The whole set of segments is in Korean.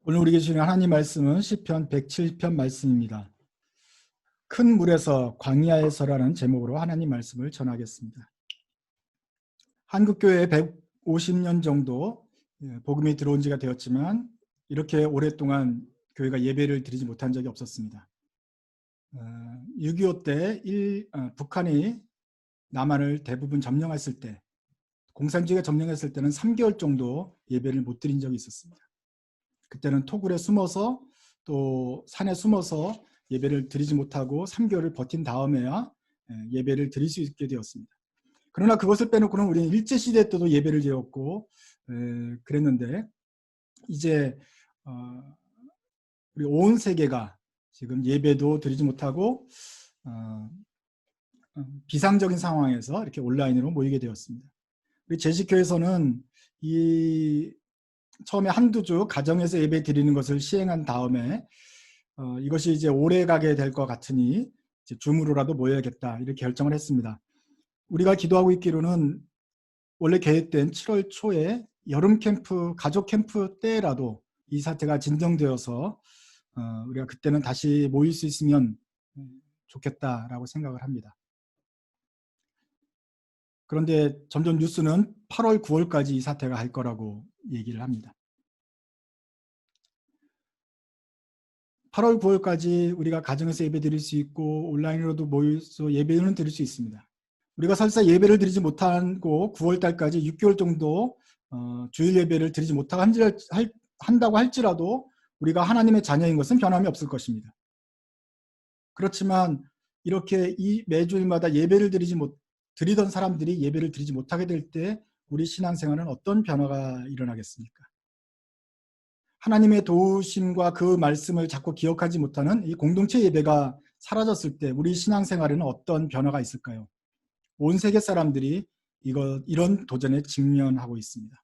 오늘 우리에게 주신 하나님 말씀은 시편 107편 말씀입니다. 큰 물에서 광야에서라는 제목으로 하나님 말씀을 전하겠습니다. 한국교회에 150년 정도 복음이 들어온 지가 되었지만 이렇게 오랫동안 교회가 예배를 드리지 못한 적이 없었습니다. 6.25 때 북한이 남한을 대부분 점령했을 때, 공산주의가 점령했을 때는 3개월 정도 예배를 못 드린 적이 있었습니다. 그때는 토굴에 숨어서 또 산에 숨어서 예배를 드리지 못하고 3개월을 버틴 다음에야 예배를 드릴 수 있게 되었습니다. 그러나 그것을 빼놓고는 우리는 일제시대 때도 예배를 드렸고 그랬는데 이제 우리 온 세계가 지금 예배도 드리지 못하고 비상적인 상황에서 이렇게 온라인으로 모이게 되었습니다. 우리 제식교에서는 처음에 한두 주 가정에서 예배 드리는 것을 시행한 다음에 이것이 이제 오래 가게 될 것 같으니 이제 줌으로라도 모여야겠다 이렇게 결정을 했습니다. 우리가 기도하고 있기로는 원래 계획된 7월 초에 여름 캠프, 가족 캠프 때라도 이 사태가 진정되어서 우리가 그때는 다시 모일 수 있으면 좋겠다라고 생각을 합니다. 그런데 점점 뉴스는 8월, 9월까지 이 사태가 할 거라고 얘기를 합니다. 8월, 9월까지 우리가 가정에서 예배 드릴 수 있고 온라인으로도 모여서 예배는 드릴 수 있습니다. 우리가 설사 예배를 드리지 못하고 9월 달까지 6개월 정도 주일 예배를 드리지 못하고 한다고 할지라도 우리가 하나님의 자녀인 것은 변함이 없을 것입니다. 그렇지만 이렇게 매주일마다 예배를 드리던 사람들이 예배를 드리지 못하게 될 때 우리 신앙생활은 어떤 변화가 일어나겠습니까? 하나님의 도우심과 그 말씀을 자꾸 기억하지 못하는 이 공동체 예배가 사라졌을 때 우리 신앙생활에는 어떤 변화가 있을까요? 온 세계 사람들이 이런 도전에 직면하고 있습니다.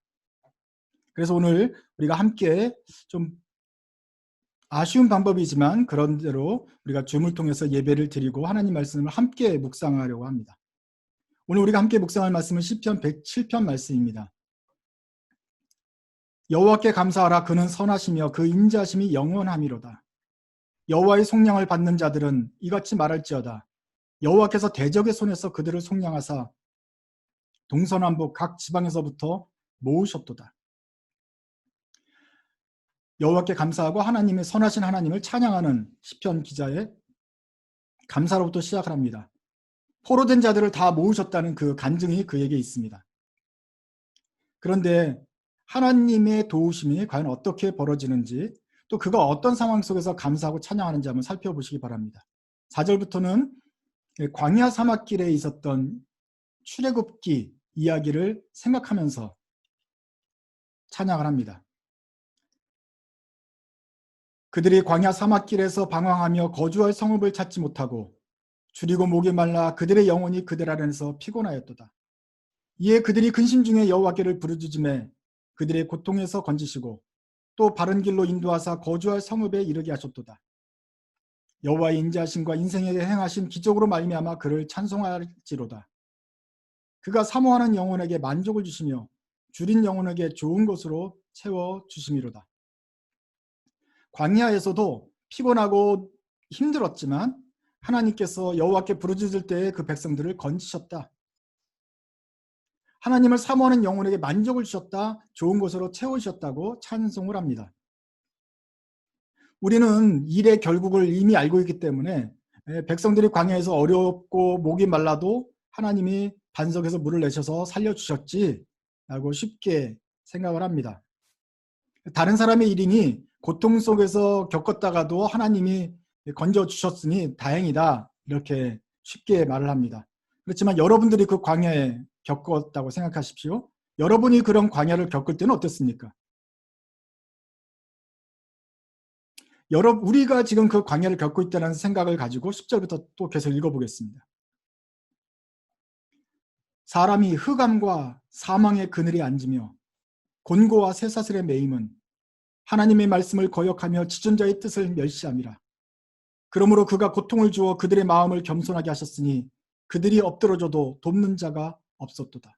그래서 오늘 우리가 함께 좀 아쉬운 방법이지만 그런대로 우리가 줌을 통해서 예배를 드리고 하나님 말씀을 함께 묵상하려고 합니다. 오늘 우리가 함께 묵상할 말씀은 시편 107편 말씀입니다. 여호와께 감사하라. 그는 선하시며 그 인자하심이 영원함이로다. 여호와의 속량을 받는 자들은 이같이 말할지어다. 여호와께서 대적의 손에서 그들을 속량하사 동서남북 각 지방에서부터 모으셨도다. 여호와께 감사하고 하나님의 선하신 하나님을 찬양하는 시편 기자의 감사로부터 시작을 합니다. 포로된 자들을 다 모으셨다는 그 간증이 그에게 있습니다. 그런데 하나님의 도우심이 과연 어떻게 벌어지는지 또 그가 어떤 상황 속에서 감사하고 찬양하는지 한번 살펴보시기 바랍니다. 4절부터는 광야 사막길에 있었던 출애굽기 이야기를 생각하면서 찬양을 합니다. 그들이 광야 사막길에서 방황하며 거주할 성읍을 찾지 못하고 줄이고 목이 말라 그들의 영혼이 그들 안에서 피곤하였도다. 이에 그들이 근심 중에 여호와께를 부르짖음에 그들의 고통에서 건지시고 또 바른 길로 인도하사 거주할 성읍에 이르게 하셨도다. 여호와의 인자하심과 인생에 행하신 기적으로 말미암아 그를 찬송할지로다. 그가 사모하는 영혼에게 만족을 주시며 줄인 영혼에게 좋은 것으로 채워 주심이로다. 광야에서도 피곤하고 힘들었지만 하나님께서 여호와께 부르짖을 때에 그 백성들을 건지셨다. 하나님을 사모하는 영혼에게 만족을 주셨다. 좋은 것으로 채우셨다고 찬송을 합니다. 우리는 일의 결국을 이미 알고 있기 때문에 백성들이 광야에서 어렵고 목이 말라도 하나님이 반석에서 물을 내셔서 살려주셨지라고 쉽게 생각을 합니다. 다른 사람의 일이니 고통 속에서 겪었다가도 하나님이 건져주셨으니 다행이다 이렇게 쉽게 말을 합니다. 그렇지만 여러분들이 그 광야에 겪었다고 생각하십시오. 여러분이 그런 광야를 겪을 때는 어땠습니까? 우리가 지금 그 광야를 겪고 있다는 생각을 가지고 10절부터 또 계속 읽어보겠습니다. 사람이 흑암과 사망의 그늘에 앉으며 곤고와 쇠사슬에 매임은 하나님의 말씀을 거역하며 지존자의 뜻을 멸시함이라. 그러므로 그가 고통을 주어 그들의 마음을 겸손하게 하셨으니 그들이 엎드러져도 돕는 자가 없었도다.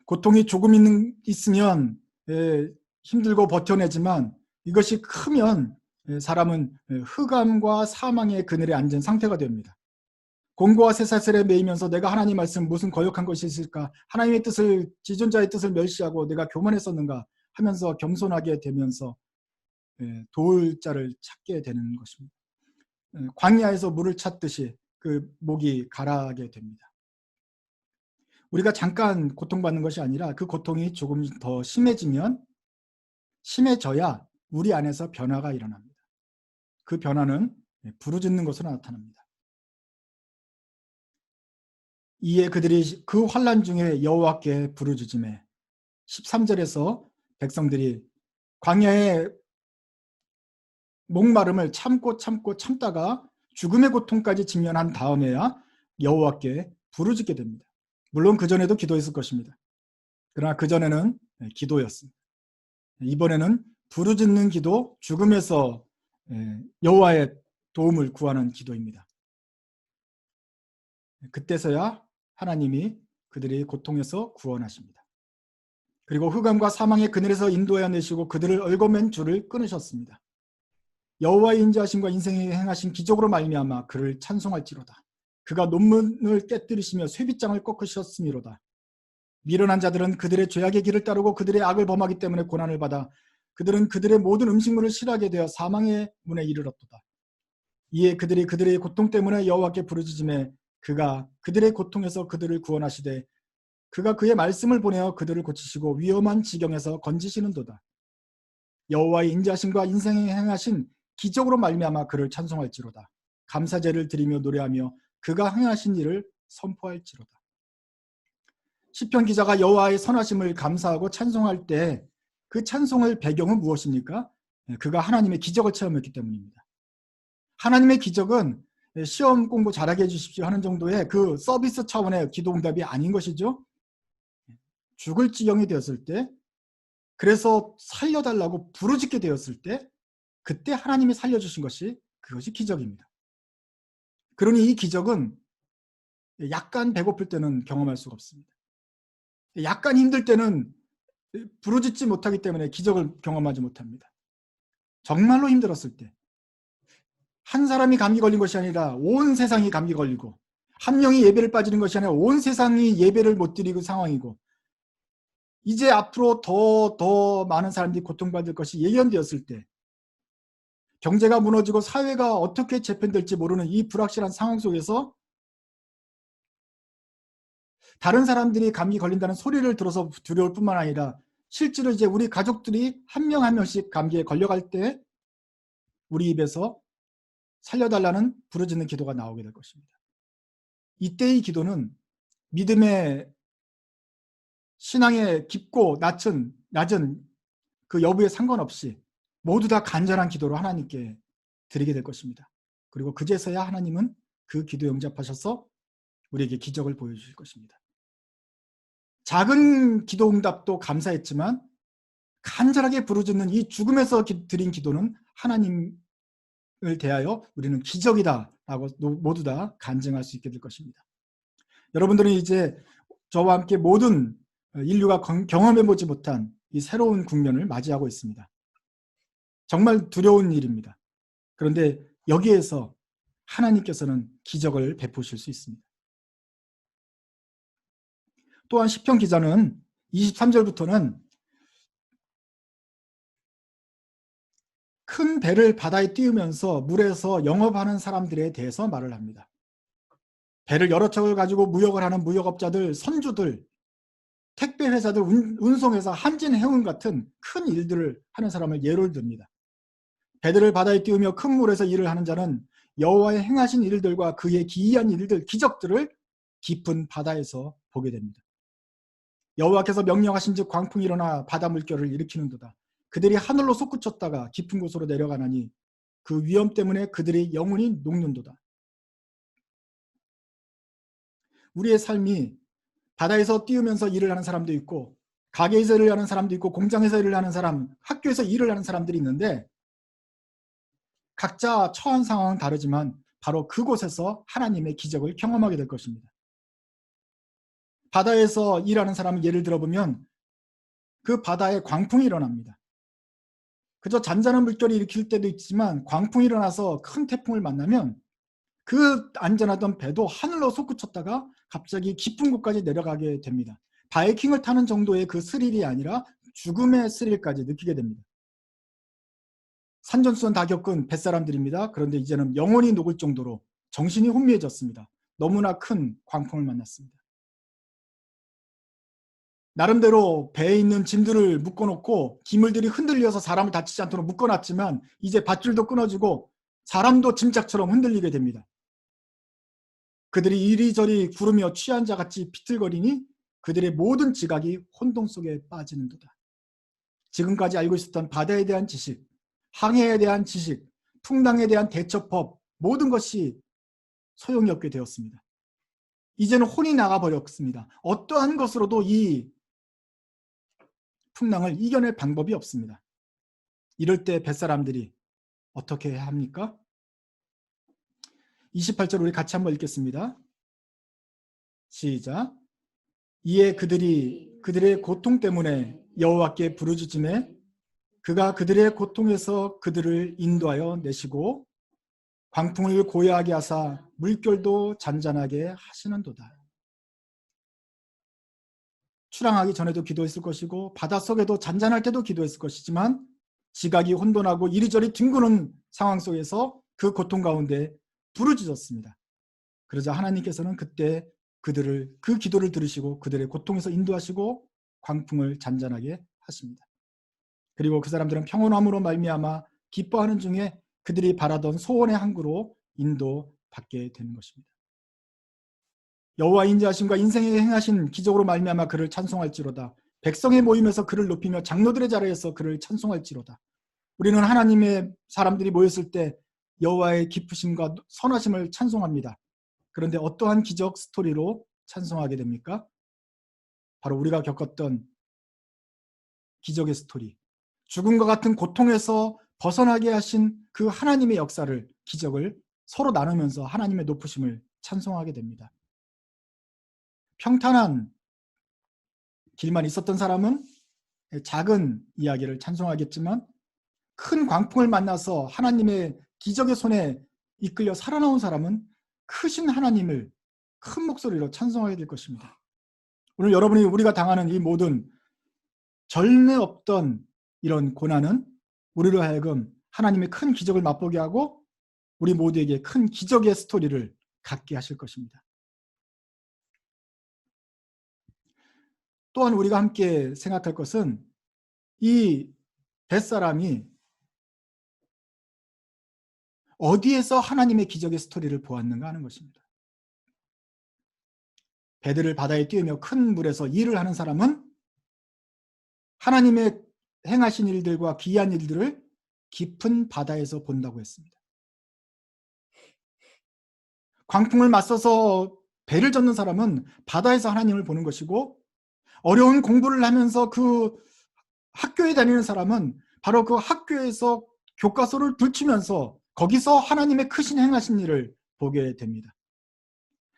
고통이 조금 있으면 힘들고 버텨내지만 이것이 크면 사람은 흑암과 사망의 그늘에 앉은 상태가 됩니다. 공고와 쇠사슬에 매이면서 내가 하나님 말씀 무슨 거역한 것이 있을까? 하나님의 뜻을, 지존자의 뜻을 멸시하고 내가 교만했었는가 하면서 겸손하게 되면서 도울 자를 찾게 되는 것입니다. 광야에서 물을 찾듯이 그 목이 가라하게 됩니다. 우리가 잠깐 고통받는 것이 아니라 그 고통이 조금 더 심해져야 우리 안에서 변화가 일어납니다. 그 변화는 부르짖는 것으로 나타납니다. 이에 그들이 그 환난 중에 여호와께 부르짖음에 13절에서 백성들이 광야의 목마름을 참다가 죽음의 고통까지 직면한 다음에야 여호와께 부르짖게 됩니다. 물론 그전에도 기도했을 것입니다. 그러나 그전에는 기도였습니다. 이번에는 부르짖는 기도, 죽음에서 여호와의 도움을 구하는 기도입니다. 그때서야 하나님이 그들의 고통에서 구원하십니다. 그리고 흑암과 사망의 그늘에서 인도하여 내시고 그들을 얽어맨 줄을 끊으셨습니다. 여호와의 인자하심과 인생에 행하신 기적으로 말미암아 그를 찬송할지로다. 그가 논문을 깨뜨리시며 쇠빗장을 꺾으셨음이로다. 미련한 자들은 그들의 죄악의 길을 따르고 그들의 악을 범하기 때문에 고난을 받아 그들은 그들의 모든 음식물을 싫어하게 되어 사망의 문에 이르렀도다. 이에 그들이 그들의 고통 때문에 여호와께 부르짖음에 그가 그들의 고통에서 그들을 구원하시되 그가 그의 말씀을 보내어 그들을 고치시고 위험한 지경에서 건지시는도다. 여호와의 인자하심과 인생에 행하신 기적으로 말미암아 그를 찬송할지로다. 감사제를 드리며 노래하며 그가 행하신 일을 선포할지로다. 시편 기자가 여호와의 선하심을 감사하고 찬송할 때 그 찬송의 배경은 무엇입니까? 그가 하나님의 기적을 체험했기 때문입니다. 하나님의 기적은 시험 공부 잘하게 해주십시오 하는 정도의 그 서비스 차원의 기도 응답이 아닌 것이죠. 죽을 지경이 되었을 때, 그래서 살려달라고 부르짖게 되었을 때, 그때 하나님이 살려주신 그것이 기적입니다. 그러니 이 기적은 약간 배고플 때는 경험할 수가 없습니다. 약간 힘들 때는 부르짖지 못하기 때문에 기적을 경험하지 못합니다. 정말로 힘들었을 때, 한 사람이 감기 걸린 것이 아니라 온 세상이 감기 걸리고, 한 명이 예배를 빠지는 것이 아니라 온 세상이 예배를 못 드리고 상황이고, 이제 앞으로 더 많은 사람들이 고통받을 것이 예견되었을 때, 경제가 무너지고 사회가 어떻게 재편될지 모르는 이 불확실한 상황 속에서 다른 사람들이 감기 걸린다는 소리를 들어서 두려울 뿐만 아니라 실제로 이제 우리 가족들이 한 명 한 명씩 감기에 걸려갈 때 우리 입에서 살려달라는 부르짖는 기도가 나오게 될 것입니다. 이때의 기도는 믿음의 신앙의 깊고 낮은 그 여부에 상관없이 모두 다 간절한 기도로 하나님께 드리게 될 것입니다. 그리고 그제서야 하나님은 그 기도에 응답하셔서 우리에게 기적을 보여주실 것입니다. 작은 기도 응답도 감사했지만 간절하게 부르짖는 이 죽음에서 드린 기도는 하나님을 대하여 우리는 기적이다라고 모두 다 간증할 수 있게 될 것입니다. 여러분들은 이제 저와 함께 모든 인류가 경험해보지 못한 이 새로운 국면을 맞이하고 있습니다. 정말 두려운 일입니다. 그런데 여기에서 하나님께서는 기적을 베푸실 수 있습니다. 또한 시편 기자는 23절부터는 큰 배를 바다에 띄우면서 물에서 영업하는 사람들에 대해서 말을 합니다. 배를 여러 척을 가지고 무역을 하는 무역업자들, 선주들, 택배 회사들, 운송회사, 한진 해운 같은 큰 일들을 하는 사람을 예를 듭니다. 배들을 바다에 띄우며 큰 물에서 일을 하는 자는 여호와의 행하신 일들과 그의 기이한 일들, 기적들을 깊은 바다에서 보게 됩니다. 여호와께서 명령하신즉 광풍이 일어나 바다 물결을 일으키는도다. 그들이 하늘로 솟구쳤다가 깊은 곳으로 내려가나니 그 위험 때문에 그들의 영혼이 녹는도다. 우리의 삶이 바다에서 띄우면서 일을 하는 사람도 있고, 가게에서 일을 하는 사람도 있고, 공장에서 일을 하는 사람, 학교에서 일을 하는 사람들이 있는데 각자 처한 상황은 다르지만 바로 그곳에서 하나님의 기적을 경험하게 될 것입니다. 바다에서 일하는 사람을 예를 들어보면 그 바다에 광풍이 일어납니다. 그저 잔잔한 물결이 일으킬 때도 있지만 광풍이 일어나서 큰 태풍을 만나면 그 안전하던 배도 하늘로 솟구쳤다가 갑자기 깊은 곳까지 내려가게 됩니다. 바이킹을 타는 정도의 그 스릴이 아니라 죽음의 스릴까지 느끼게 됩니다. 산전수전 다 겪은 뱃사람들입니다. 그런데 이제는 영혼이 녹을 정도로 정신이 혼미해졌습니다. 너무나 큰 광풍을 만났습니다. 나름대로 배에 있는 짐들을 묶어놓고 기물들이 흔들려서 사람을 다치지 않도록 묶어놨지만 이제 밧줄도 끊어지고 사람도 짐짝처럼 흔들리게 됩니다. 그들이 이리저리 구르며 취한 자같이 비틀거리니 그들의 모든 지각이 혼동 속에 빠지는도다. 지금까지 알고 있었던 바다에 대한 지식, 항해에 대한 지식, 풍랑에 대한 대처법 모든 것이 소용이 없게 되었습니다. 이제는 혼이 나가버렸습니다. 어떠한 것으로도 이 풍랑을 이겨낼 방법이 없습니다. 이럴 때 뱃사람들이 어떻게 해야 합니까? 28절 우리 같이 한번 읽겠습니다. 시작. 이에 그들이 그들의 고통 때문에 여호와께 부르짖음에 그가 그들의 고통에서 그들을 인도하여 내시고 광풍을 고요하게 하사 물결도 잔잔하게 하시는도다. 출항하기 전에도 기도했을 것이고 바닷속에도 잔잔할 때도 기도했을 것이지만 지각이 혼돈하고 이리저리 뒹구는 상황 속에서 그 고통 가운데 부르짖었습니다. 그러자 하나님께서는 그때 그 기도를 들으시고 그들의 고통에서 인도하시고 광풍을 잔잔하게 하십니다. 그리고 그 사람들은 평온함으로 말미암아 기뻐하는 중에 그들이 바라던 소원의 항구로 인도받게 되는 것입니다. 여호와의 인자하심과 인생에 행하신 기적으로 말미암아 그를 찬송할지로다. 백성의 모임에서 그를 높이며 장로들의 자리에서 그를 찬송할지로다. 우리는 하나님의 사람들이 모였을 때 여호와의 기쁘심과 선하심을 찬송합니다. 그런데 어떠한 기적 스토리로 찬송하게 됩니까? 바로 우리가 겪었던 기적의 스토리, 죽음과 같은 고통에서 벗어나게 하신 그 하나님의 역사를, 기적을 서로 나누면서 하나님의 높으심을 찬송하게 됩니다. 평탄한 길만 있었던 사람은 작은 이야기를 찬송하겠지만 큰 광풍을 만나서 하나님의 기적의 손에 이끌려 살아나온 사람은 크신 하나님을 큰 목소리로 찬송하게 될 것입니다. 오늘 여러분이 우리가 당하는 이 모든 전례 없던 이런 고난은 우리로 하여금 하나님의 큰 기적을 맛보게 하고 우리 모두에게 큰 기적의 스토리를 갖게 하실 것입니다. 또한 우리가 함께 생각할 것은 이 뱃사람이 어디에서 하나님의 기적의 스토리를 보았는가 하는 것입니다. 배들을 바다에 띄우며 큰 물에서 일을 하는 사람은 하나님의 행하신 일들과 귀한 일들을 깊은 바다에서 본다고 했습니다. 광풍을 맞서서 배를 젓는 사람은 바다에서 하나님을 보는 것이고 어려운 공부를 하면서 그 학교에 다니는 사람은 바로 그 학교에서 교과서를 들추면서 거기서 하나님의 크신 행하신 일을 보게 됩니다.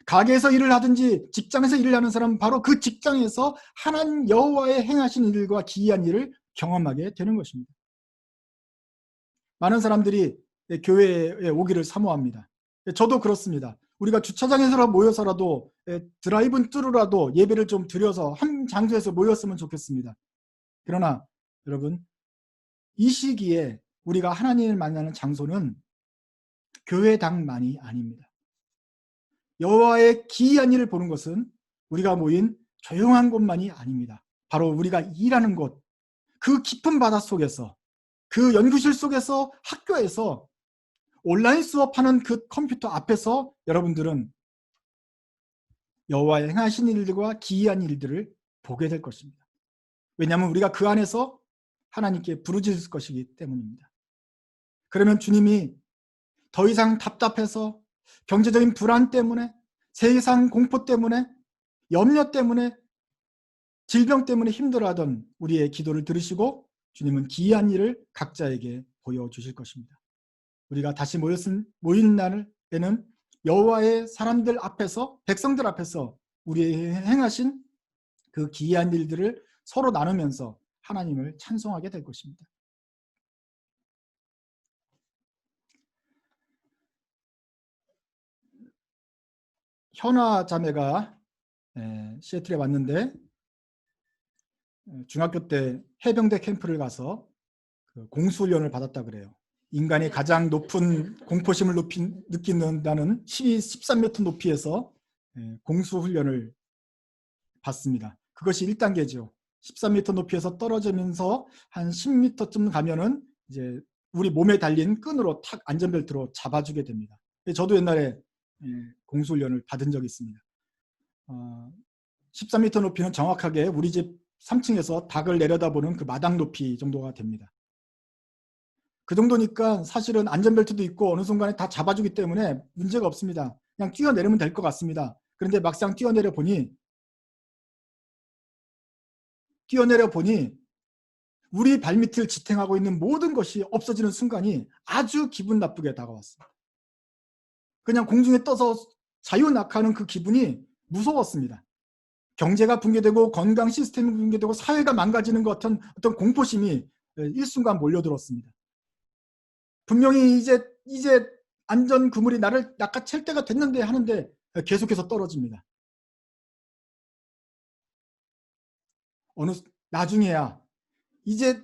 가게에서 일을 하든지 직장에서 일을 하는 사람은 바로 그 직장에서 하나님 여호와의 행하신 일과 기이한 일을 경험하게 되는 것입니다. 많은 사람들이 교회에 오기를 사모합니다. 저도 그렇습니다. 우리가 주차장에서 모여서라도 드라이브인 뚜루라도 예배를 좀 드려서 한 장소에서 모였으면 좋겠습니다. 그러나 여러분, 이 시기에 우리가 하나님을 만나는 장소는 교회당만이 아닙니다. 여호와의 기이한 일을 보는 것은 우리가 모인 조용한 곳만이 아닙니다. 바로 우리가 일하는 곳, 그 깊은 바다 속에서, 그 연구실 속에서, 학교에서 온라인 수업하는 그 컴퓨터 앞에서 여러분들은 여호와의 행하신 일들과 기이한 일들을 보게 될 것입니다. 왜냐하면 우리가 그 안에서 하나님께 부르짖을 것이기 때문입니다. 그러면 주님이 더 이상 답답해서 경제적인 불안 때문에, 세상 공포 때문에, 염려 때문에, 질병 때문에 힘들어하던 우리의 기도를 들으시고 주님은 기이한 일을 각자에게 보여주실 것입니다. 우리가 다시 모인 날에는 여호와의 사람들 앞에서, 백성들 앞에서 우리의 행하신 그 기이한 일들을 서로 나누면서 하나님을 찬송하게 될 것입니다. 현아 자매가 시애틀에 왔는데 중학교 때 해병대 캠프를 가서 그 공수훈련을 받았다 그래요. 인간이 가장 높은 공포심을 느낀다는 13m 높이에서 공수훈련을 받습니다. 그것이 1단계죠. 13m 높이에서 떨어지면서 한 10m쯤 가면은 이제 우리 몸에 달린 끈으로 탁 안전벨트로 잡아주게 됩니다. 저도 옛날에 공수훈련을 받은 적이 있습니다. 13m 높이는 정확하게 우리 집 3층에서 닭을 내려다보는 그 마당 높이 정도가 됩니다. 그 정도니까 사실은 안전벨트도 있고 어느 순간에 다 잡아주기 때문에 문제가 없습니다. 그냥 뛰어내리면 될 것 같습니다. 그런데 막상 뛰어내려 보니 우리 발밑을 지탱하고 있는 모든 것이 없어지는 순간이 아주 기분 나쁘게 다가왔습니다. 그냥 공중에 떠서 자유낙하하는 그 기분이 무서웠습니다. 경제가 붕괴되고 건강 시스템이 붕괴되고 사회가 망가지는 것 같은 어떤 공포심이 일순간 몰려들었습니다. 분명히 이제 안전 그물이 나를 낚아챌 때가 됐는데 하는데 계속해서 떨어집니다. 나중에야 이제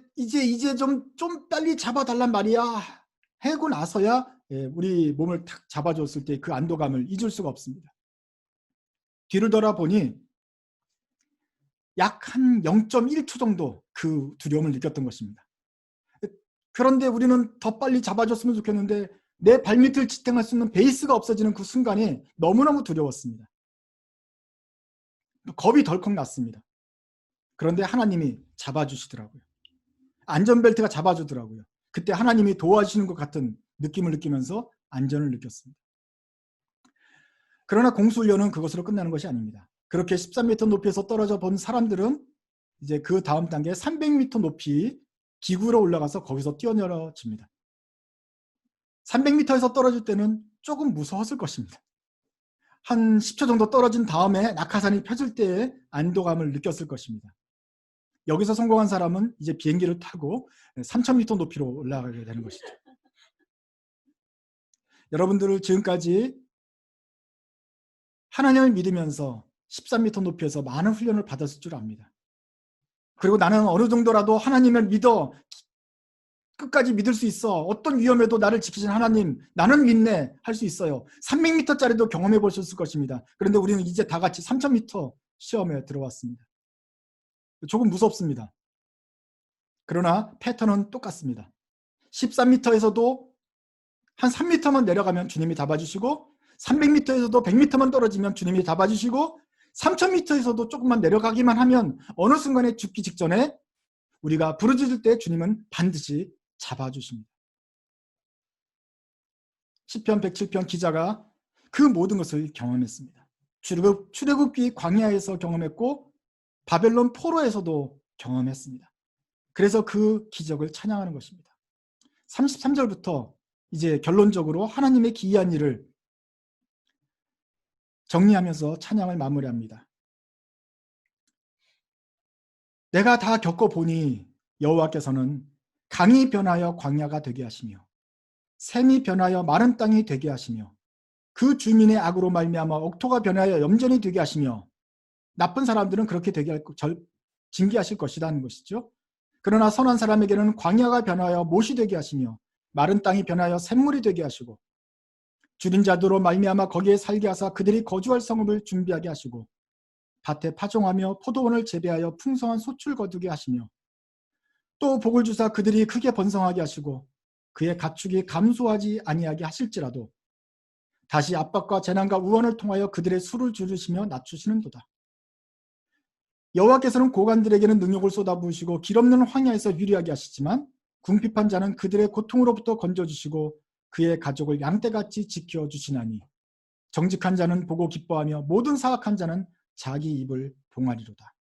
좀 빨리 잡아달란 말이야 하고 나서야 우리 몸을 탁 잡아줬을 때 그 안도감을 잊을 수가 없습니다. 뒤를 돌아보니 약 한 0.1초 정도 그 두려움을 느꼈던 것입니다. 그런데 우리는 더 빨리 잡아줬으면 좋겠는데 내 발밑을 지탱할 수 있는 베이스가 없어지는 그 순간이 너무너무 두려웠습니다. 겁이 덜컥 났습니다. 그런데 하나님이 잡아주시더라고요. 안전벨트가 잡아주더라고요. 그때 하나님이 도와주시는 것 같은 느낌을 느끼면서 안전을 느꼈습니다. 그러나 공수훈련은 그것으로 끝나는 것이 아닙니다. 그렇게 13m 높이에서 떨어져 본 사람들은 이제 그 다음 단계 300m 높이 기구로 올라가서 거기서 뛰어내려집니다. 300m에서 떨어질 때는 조금 무서웠을 것입니다. 한 10초 정도 떨어진 다음에 낙하산이 펴질 때의 안도감을 느꼈을 것입니다. 여기서 성공한 사람은 이제 비행기를 타고 3000m 높이로 올라가게 되는 것이죠. 여러분들을 지금까지 하나님을 믿으면서 13m 높이에서 많은 훈련을 받았을 줄 압니다. 그리고 나는 어느 정도라도 하나님을 믿어 끝까지 믿을 수 있어. 어떤 위험에도 나를 지키신 하나님, 나는 믿네 할 수 있어요. 300m짜리도 경험해 보셨을 것입니다. 그런데 우리는 이제 다 같이 3000m 시험에 들어왔습니다. 조금 무섭습니다. 그러나 패턴은 똑같습니다. 13m에서도 한 3m만 내려가면 주님이 잡아주시고 300m에서도 100m만 떨어지면 주님이 잡아주시고 3000m에서도 조금만 내려가기만 하면 어느 순간에 죽기 직전에 우리가 부르짖을 때 주님은 반드시 잡아주십니다. 시편 107편 기자가 그 모든 것을 경험했습니다. 출애굽기 광야에서 경험했고 바벨론 포로에서도 경험했습니다. 그래서 그 기적을 찬양하는 것입니다. 33절부터 이제 결론적으로 하나님의 기이한 일을 정리하면서 찬양을 마무리합니다. 내가 다 겪어보니 여호와께서는 강이 변하여 광야가 되게 하시며 샘이 변하여 마른 땅이 되게 하시며 그 주민의 악으로 말미암아 옥토가 변하여 염전이 되게 하시며 나쁜 사람들은 그렇게 되게 징계하실 것이라는 것이죠. 그러나 선한 사람에게는 광야가 변하여 못이 되게 하시며 마른 땅이 변하여 샘물이 되게 하시고 줄인 자들로 말미암아 거기에 살게 하사 그들이 거주할 성읍을 준비하게 하시고 밭에 파종하며 포도원을 재배하여 풍성한 소출 거두게 하시며 또 복을 주사 그들이 크게 번성하게 하시고 그의 가축이 감소하지 아니하게 하실지라도 다시 압박과 재난과 우환을 통하여 그들의 수를 줄이시며 낮추시는도다. 여호와께서는 고관들에게는 능력을 쏟아부으시고 길 없는 황야에서 유리하게 하시지만 궁핍한 자는 그들의 고통으로부터 건져주시고 그의 가족을 양떼같이 지켜주시나니 정직한 자는 보고 기뻐하며 모든 사악한 자는 자기 입을 봉하리로다.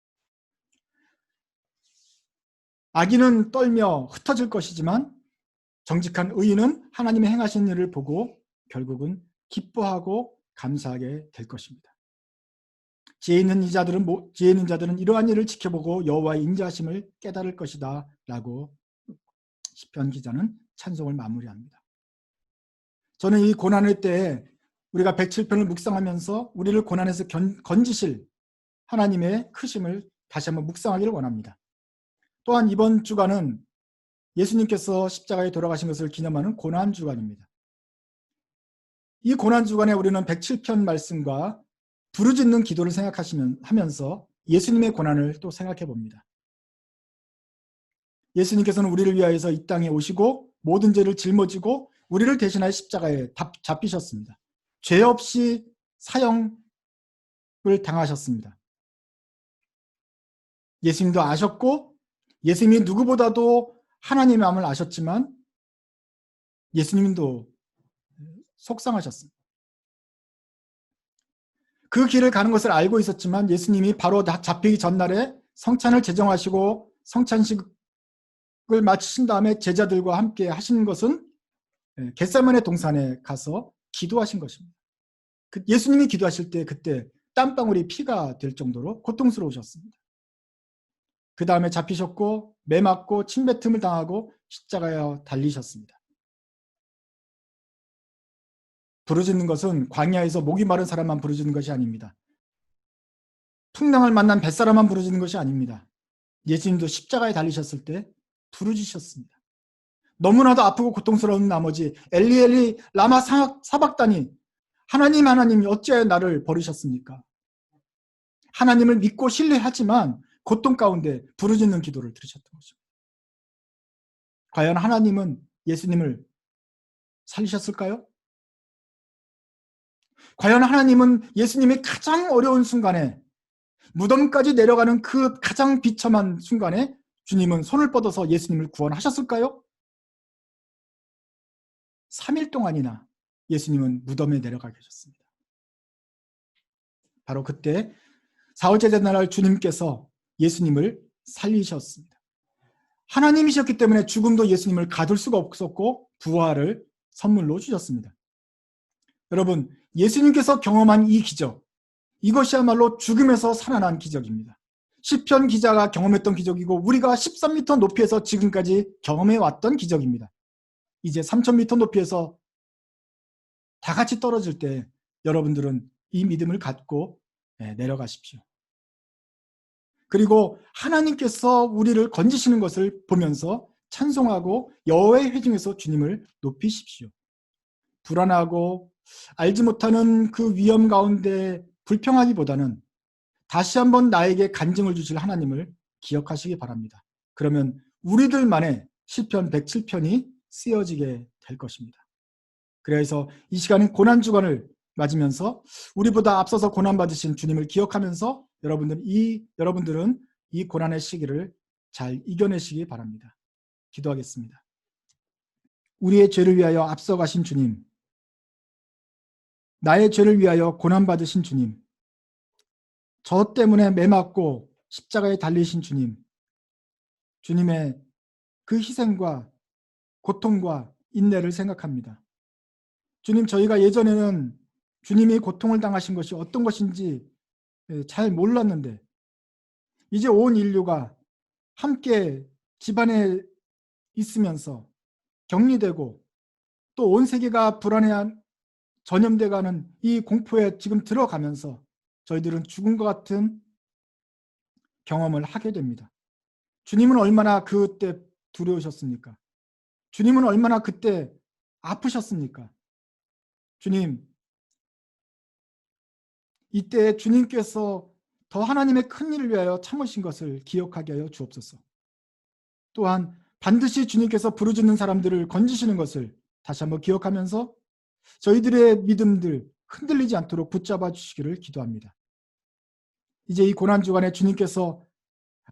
악인은 떨며 흩어질 것이지만 정직한 의인은 하나님의 행하신 일을 보고 결국은 기뻐하고 감사하게 될 것입니다. 지혜 있는 자들은 이러한 일을 지켜보고 여호와의 인자하심을 깨달을 것이다 라고 시편 기자는 찬송을 마무리합니다. 저는 이 고난의 때에 우리가 107편을 묵상하면서 우리를 고난에서 건지실 하나님의 크심을 다시 한번 묵상하기를 원합니다. 또한 이번 주간은 예수님께서 십자가에 돌아가신 것을 기념하는 고난주간입니다. 이 고난주간에 우리는 107편 말씀과 부르짖는 기도를 생각하면서 예수님의 고난을 또 생각해 봅니다. 예수님께서는 우리를 위하여서 이 땅에 오시고 모든 죄를 짊어지고 우리를 대신하여 십자가에 잡히셨습니다. 죄 없이 사형을 당하셨습니다. 예수님도 아셨고 예수님이 누구보다도 하나님의 마음을 아셨지만 예수님도 속상하셨습니다. 그 길을 가는 것을 알고 있었지만 예수님이 바로 잡히기 전날에 성찬을 제정하시고 성찬식을 마치신 다음에 제자들과 함께 하신 것은 겟세마네 동산에 가서 기도하신 것입니다. 예수님이 기도하실 때 그때 땀방울이 피가 될 정도로 고통스러우셨습니다. 그 다음에 잡히셨고 매 맞고 침뱉음을 당하고 십자가에 달리셨습니다. 부르짖는 것은 광야에서 목이 마른 사람만 부르짖는 것이 아닙니다. 풍랑을 만난 뱃사람만 부르짖는 것이 아닙니다. 예수님도 십자가에 달리셨을 때 부르짖으셨습니다. 너무나도 아프고 고통스러운 나머지 엘리 엘리 라마 사박다니 하나님 하나님 어찌하여 나를 버리셨습니까? 하나님을 믿고 신뢰하지만 고통 가운데 부르짖는 기도를 들으셨던 것입니다. 과연 하나님은 예수님을 살리셨을까요? 과연 하나님은 예수님이 가장 어려운 순간에 무덤까지 내려가는 그 가장 비참한 순간에 주님은 손을 뻗어서 예수님을 구원하셨을까요? 3일 동안이나 예수님은 무덤에 내려가 계셨습니다. 바로 그때 사흘째 날 주님께서 예수님을 살리셨습니다. 하나님이셨기 때문에 죽음도 예수님을 가둘 수가 없었고 부활을 선물로 주셨습니다. 여러분, 예수님께서 경험한 이 기적, 이것이야말로 죽음에서 살아난 기적입니다. 시편 기자가 경험했던 기적이고 우리가 13m 높이에서 지금까지 경험해왔던 기적입니다. 이제 3000m 높이에서 다 같이 떨어질 때 여러분들은 이 믿음을 갖고 내려가십시오. 그리고 하나님께서 우리를 건지시는 것을 보면서 찬송하고 여호와의 회중에서 주님을 높이십시오. 불안하고 알지 못하는 그 위험 가운데 불평하기보다는 다시 한번 나에게 간증을 주실 하나님을 기억하시기 바랍니다. 그러면 우리들만의 시편 107편이 쓰여지게 될 것입니다. 그래서 이 시간은 고난주간을 맞으면서 우리보다 앞서서 고난받으신 주님을 기억하면서 여러분들은 이 고난의 시기를 잘 이겨내시기 바랍니다. 기도하겠습니다. 우리의 죄를 위하여 앞서가신 주님, 나의 죄를 위하여 고난받으신 주님, 저 때문에 매맞고 십자가에 달리신 주님, 주님의 그 희생과 고통과 인내를 생각합니다. 주님, 저희가 예전에는 주님이 고통을 당하신 것이 어떤 것인지 잘 몰랐는데 이제 온 인류가 함께 집안에 있으면서 격리되고 또 온 세계가 불안해한 전염돼가는 이 공포에 지금 들어가면서 저희들은 죽음과 같은 경험을 하게 됩니다. 주님은 얼마나 그때 두려우셨습니까? 주님은 얼마나 그때 아프셨습니까? 주님, 이때 주님께서 더 하나님의 큰 일을 위하여 참으신 것을 기억하게 하여 주옵소서. 또한 반드시 주님께서 부르짖는 사람들을 건지시는 것을 다시 한번 기억하면서 저희들의 믿음들 흔들리지 않도록 붙잡아 주시기를 기도합니다. 이제 이 고난주간에 주님께서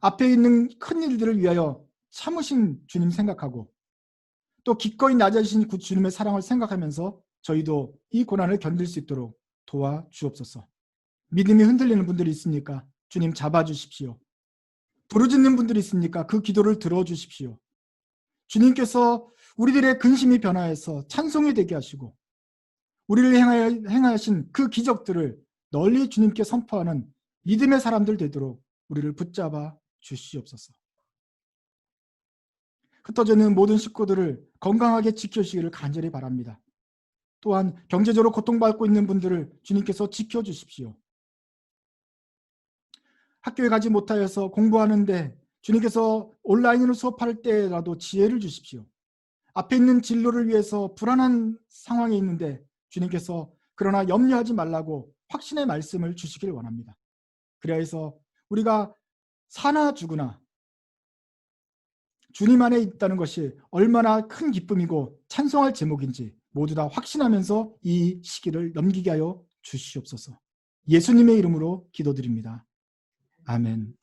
앞에 있는 큰 일들을 위하여 참으신 주님 생각하고 또 기꺼이 낮아지신 주님의 사랑을 생각하면서 저희도 이 고난을 견딜 수 있도록 도와주옵소서. 믿음이 흔들리는 분들이 있습니까? 주님 잡아주십시오. 부르짖는 분들이 있습니까? 그 기도를 들어주십시오. 주님께서 우리들의 근심이 변화해서 찬송이 되게 하시고 우리를 행하신 그 기적들을 널리 주님께 선포하는 믿음의 사람들 되도록 우리를 붙잡아 주시옵소서. 흩어져 있는 모든 식구들을 건강하게 지켜주시기를 간절히 바랍니다. 또한 경제적으로 고통받고 있는 분들을 주님께서 지켜주십시오. 학교에 가지 못하여서 공부하는데 주님께서 온라인으로 수업할 때라도 지혜를 주십시오. 앞에 있는 진로를 위해서 불안한 상황에 있는데 주님께서 그러나 염려하지 말라고 확신의 말씀을 주시길 원합니다. 그래야 해서 우리가 사나 죽으나 주님 안에 있다는 것이 얼마나 큰 기쁨이고 찬송할 제목인지 모두 다 확신하면서 이 시기를 넘기게 하여 주시옵소서. 예수님의 이름으로 기도드립니다. 아멘.